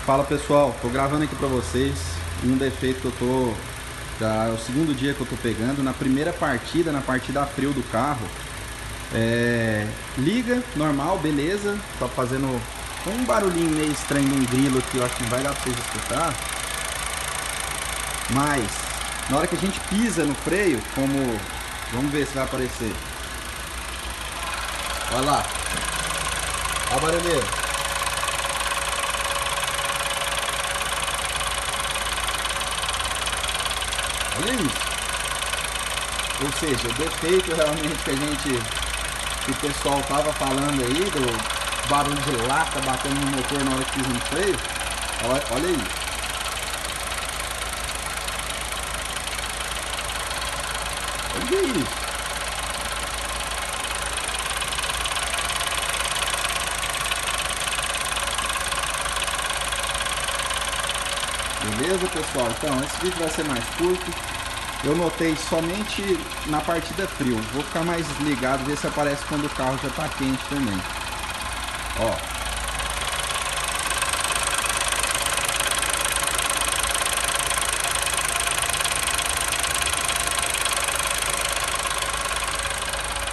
Fala pessoal, tô gravando aqui pra vocês um defeito que eu tô, já é o segundo dia que eu tô pegando. Na primeira partida, na partida a frio do carro, liga, normal, beleza, tá fazendo um barulhinho meio estranho de um grilo aqui, eu acho que não vai dar pra vocês escutar. Mas, na hora que a gente pisa no freio, como, vamos ver se vai aparecer. Olha lá, olha o barulheiro. Olha isso. Ou seja, o defeito realmente que o pessoal tava falando aí, do barulho de lata batendo no motor na hora que pisa no freio. Olha aí. Olha isso. Beleza, pessoal? Então, esse vídeo vai ser mais curto. Eu notei somente na partida frio. Vou ficar mais ligado, ver se aparece quando o carro já está quente também. Ó.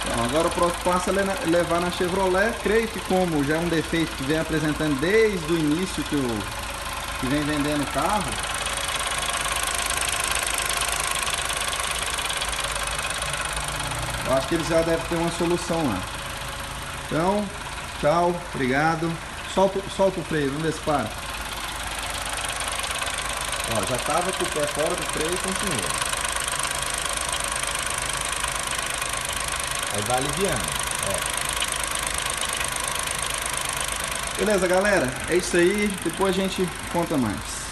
Então, agora o próximo passo é levar na Chevrolet. Creio que como já é um defeito que vem apresentando desde o início que vem vendendo o carro, eu acho que eles já devem ter uma solução lá. Então, tchau, obrigado. Solta o freio, vamos ver se para. Ó, já tava com o pé fora do freio e continua. Aí vai aliviando, ó. Beleza, galera? É isso aí. Depois a gente conta mais.